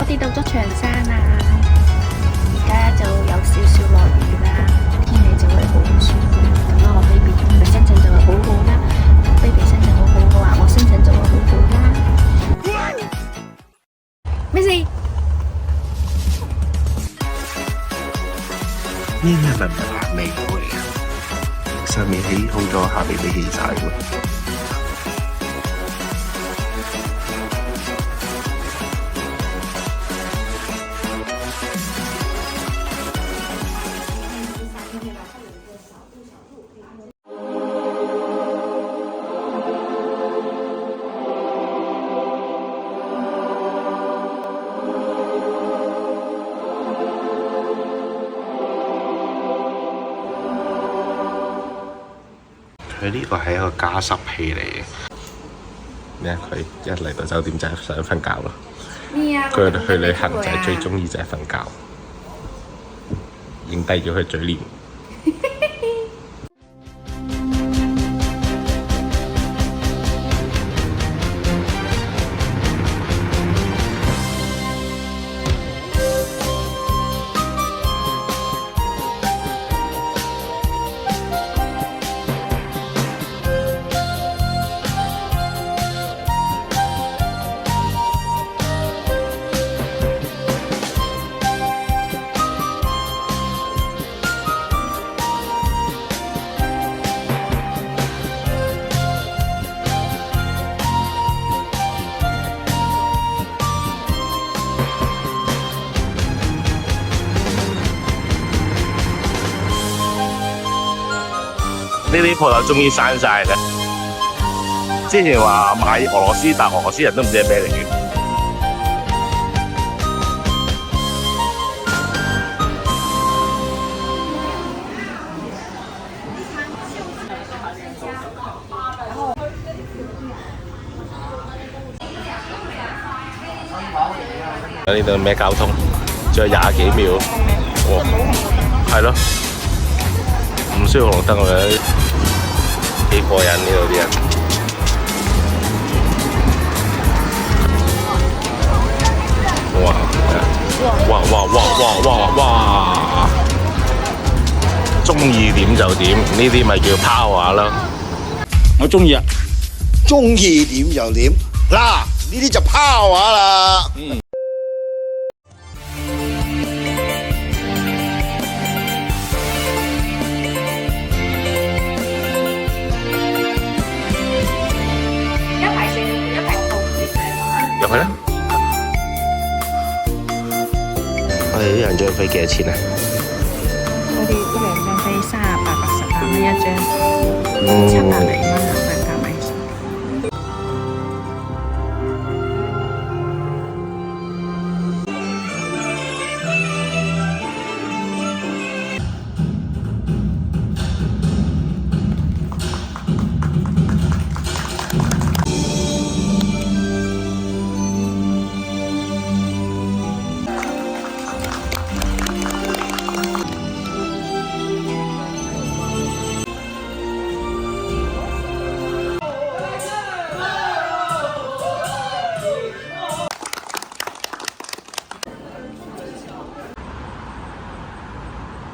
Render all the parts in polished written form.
我哋到咗長沙啦，而家就有少少落雨啦，天氣就會好舒服。咁啊，我 baby 嘅心情就會好好啦。我 baby 心情好好嘅話，我心情就會好好啦。咩事？呢啲係咪白味嚟嘅？上面起好咗，下邊未起晒喎。佢呢個係一個加濕器嚟嘅。咩？佢一嚟到酒店就係想瞓覺咯。佢去旅行就係最中意就係瞓覺，影低咗佢嘴臉。呢啲鋪頭終於閂晒啦！之前話買俄羅斯，但俄羅斯人都唔知係咩嚟嘅。呢度咩交通？仲有20幾秒，係咯，唔需要紅綠燈嘅。幾過癮呢度啲人，哇！中意點就點，呢啲咪叫拋話咯。我中意啊，中意點就點，嗱呢啲就拋話啦。入去啦！我哋呢兩張飛幾多錢啊？我哋呢兩張飛38、88蚊一張，700零蚊啊，兩價米。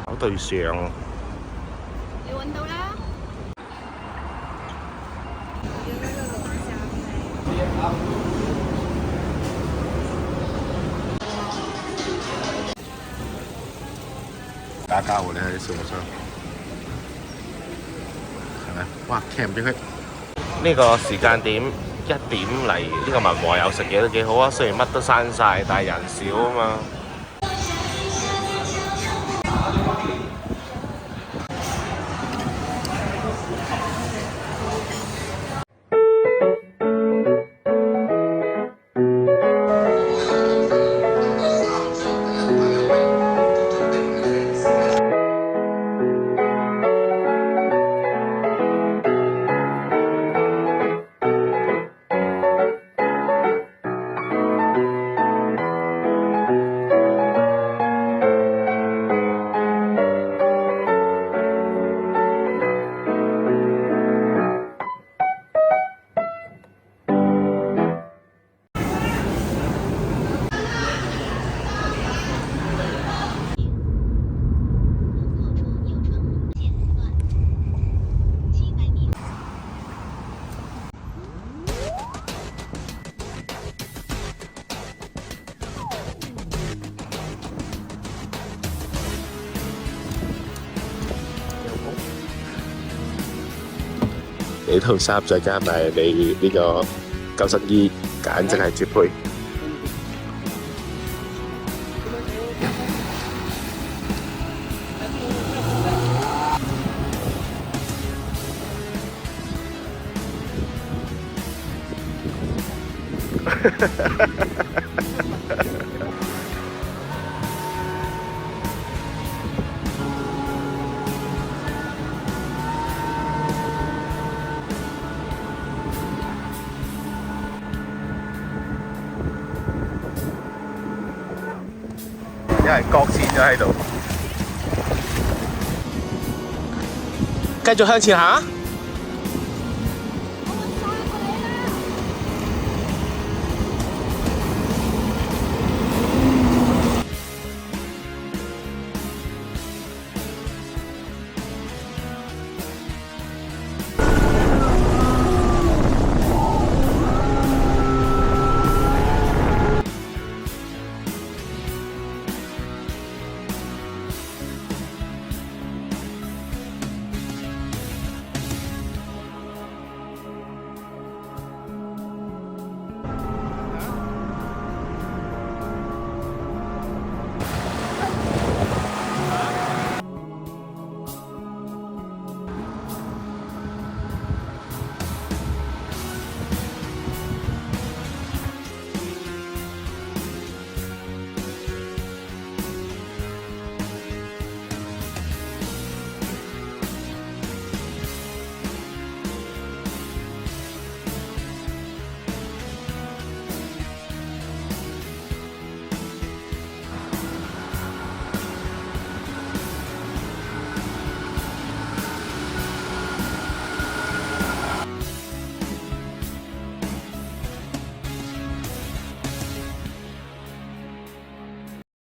搞對象，你揾到啦？打交喎！你睇啲小學生，係咪？哇！cam 俾佢呢個時間點1點嚟呢個文和友食嘢都幾好啊！雖然乜都閂晒，但係人少啊嘛。呢套衫再加埋你呢個救生衣，簡直係絕配。有人擱淺咗喺度，繼續向前行。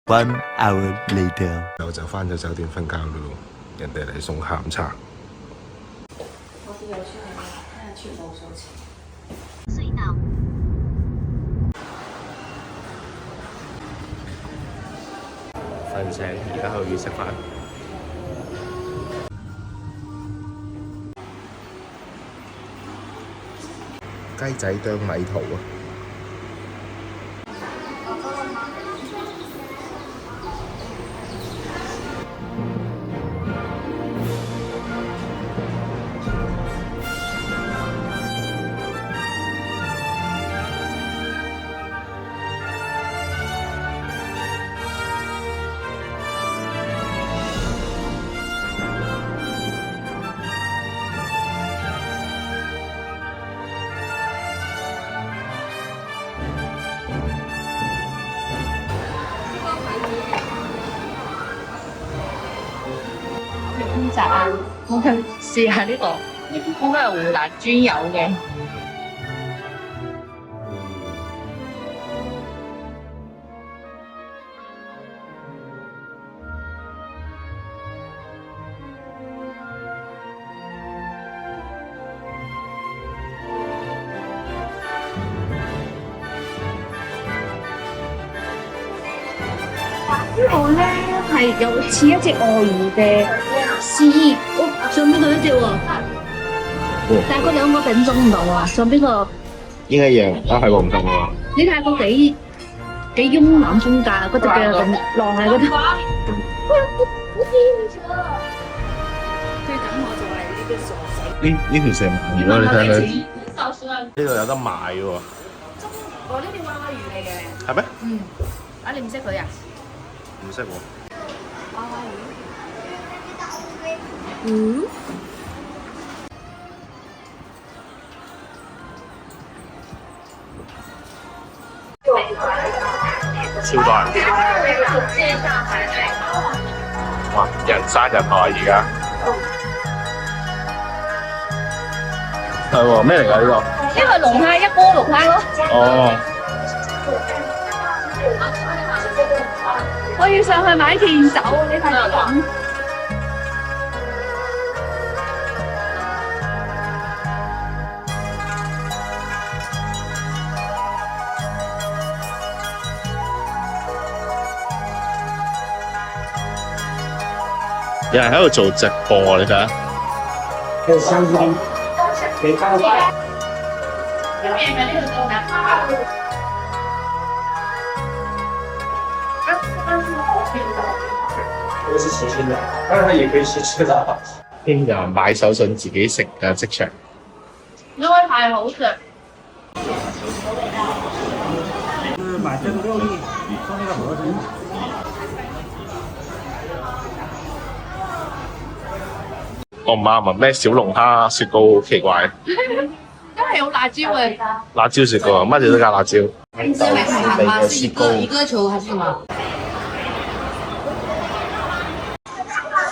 1 hour later， 我就翻咗酒店瞓覺咯，人哋嚟送下午茶。我是有去那个，看下去某收钱。瞓醒，而家去食飯。雞仔啄米圖啊！空澤啊，我去試下呢個，應該係湖南專有嘅。呢個咧係有似一隻鱷魚嘅絲，上邊嗰一隻喎，但係嗰兩個品種唔同喎，上邊個應該一樣，啊係喎唔同喎。你睇下個幾慵懶風格，嗰隻嘅浪喺嗰度。最緊我就係呢個傻仔。呢條蛇鰻魚咯，你睇下。呢度有得買喎。我呢條娃娃魚嚟嘅。係咩？嗯。啊，你唔識佢啊？唔識喎。娃娃魚。嗯。超多人。哇！人山人海而家。係喎，咩嚟㗎呢個？因為龍蝦一鍋龍蝦咯。哦。我要上去買甜酒，你睇下咁。有人喺度做直播喎，你睇下。邊有人買手信自己食嘅即場？因為太好食。我唔啱啊！咩小龍蝦雪糕好奇怪，因為有辣椒嘅。辣椒雪糕啊，乜嘢都加辣椒。是海涵吗？是一個球還是什麼？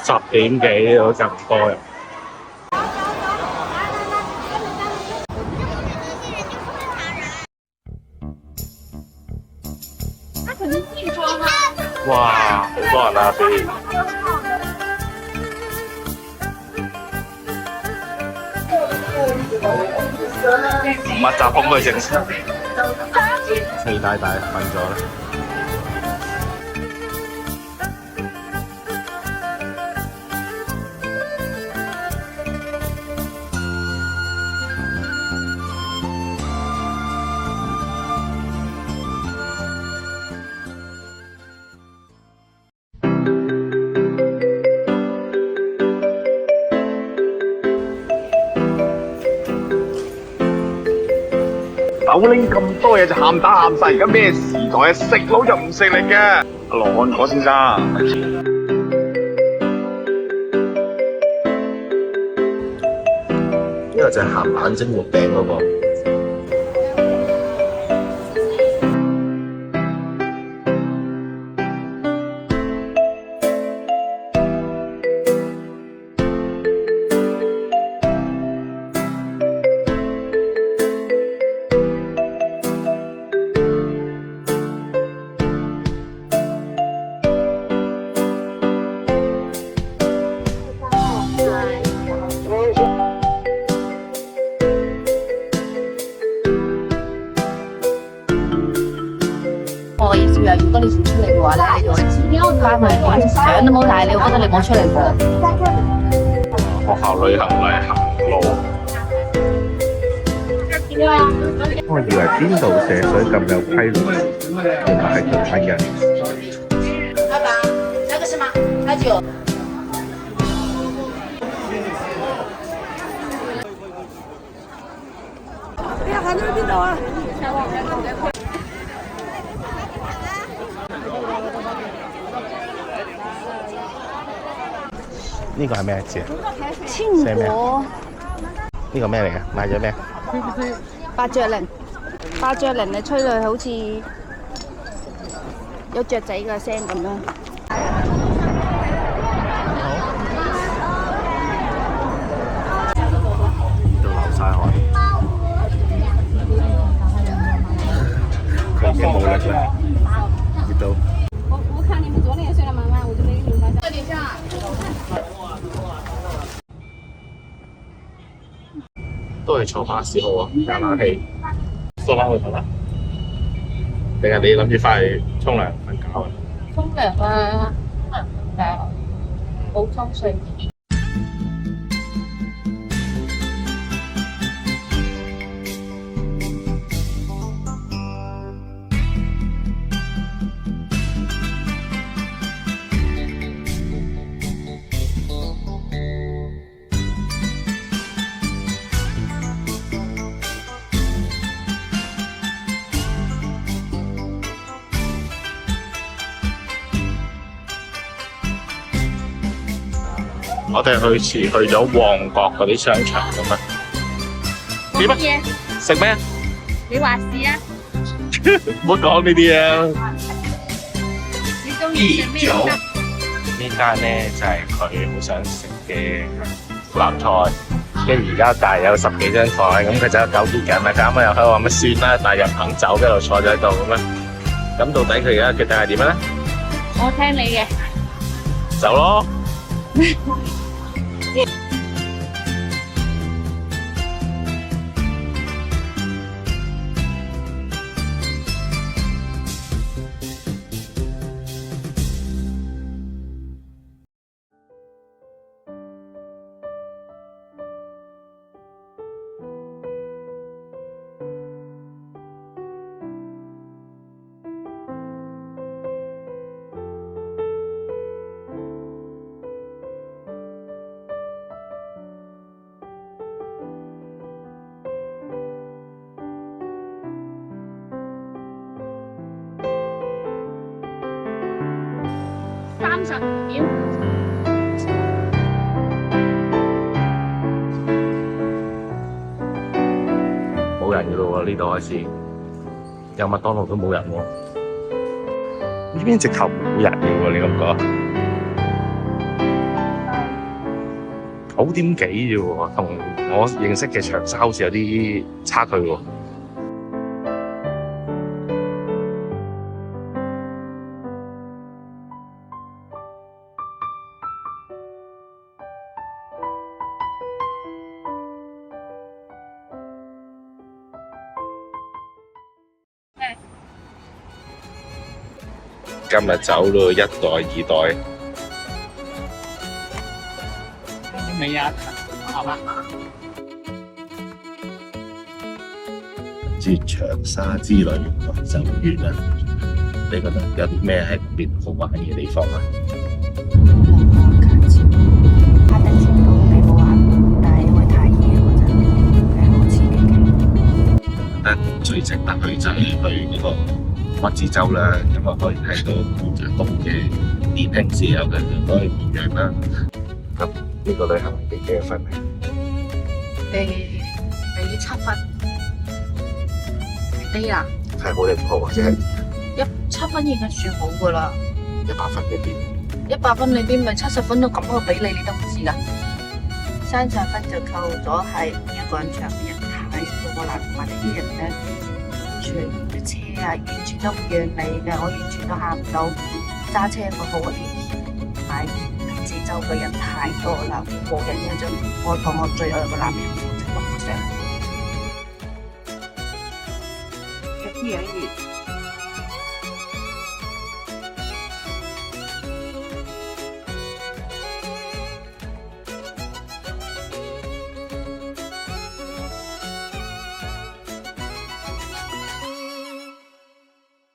10點幾都咁多人。哇，好多人啊！密集恐懼症，四大大瞓咗啦。豆拎咁多嘢就喊打喊晒，而家咩時代啊？食佬就唔食力嘅。羅漢果先生，呢個就係鹹蛋蒸肉餅嗰個。我意思係，如果你唔出嚟嘅話咧，你就翻去連相都冇帶，你我覺得你冇出嚟過。學校旅行嚟行路。我以為邊度社會咁有規律，原來係台灣人。爸爸，這個是嗎？那就。哎呀，行到去邊度啊？呢個係咩字啊？天果呢個咩嚟嘅？買咗咩？八雀羚，八雀羚你吹落去好似有雀仔嘅聲咁樣。都流晒汗，佢已經冇力啦，熱到。我看你們昨天也睡得蠻晚，我就沒給你們發消息。都係坐巴士好啊，有冷氣，梳翻去頭啦。定係你諗住翻去沖涼瞓覺啊？沖涼啊，補充睡眠。我哋去咗旺角嗰啲商場咁啊？點啊？食咩啊？你話事啊？唔好講呢啲啊！你中意食咩？呢間咧就係佢好想食嘅南菜，跟住而家但係有10幾張台，咁佢就糾結緊啦。啱啱又喺度話乜算啦，但係又唔肯走，一路坐咗喺度咁樣。咁到底佢而家決定係點樣咧？我聽你嘅。走咯！ 30點。冇人嘅咯喎，呢度開始有麥當勞都冇人喎，呢邊直頭冇人嘅喎，你咁講9點幾啫喎，同我認識嘅長沙好似有啲差距喎。今日走咯，一代、2代。未啊？好吧。接長沙之旅就完啦。你覺得有啲咩係特別好玩嘅地方啊？哈登船島你冇玩，但係因為太熱嗰陣係好刺激嘅。覺得最值得去就係去呢個屈志州啦，咁啊可以睇到毛澤東嘅年輕時候嘅嗰個模樣啦。咁呢個旅行係俾幾多分咧？俾7分，低啦，係好定唔好或者係7分已經算好噶啦。 100分裏邊100分裏邊咪70分都咁樣俾你，你都唔知噶。30分就扣咗係一個人場嘅人太多啦，同埋呢啲人咧，全部車啊完全都唔讓你嘅，我完全都行唔到。揸車個好危險，同埋惠州嘅人太多啦，冇人有種我同我最愛嘅男人就咁上。人與人與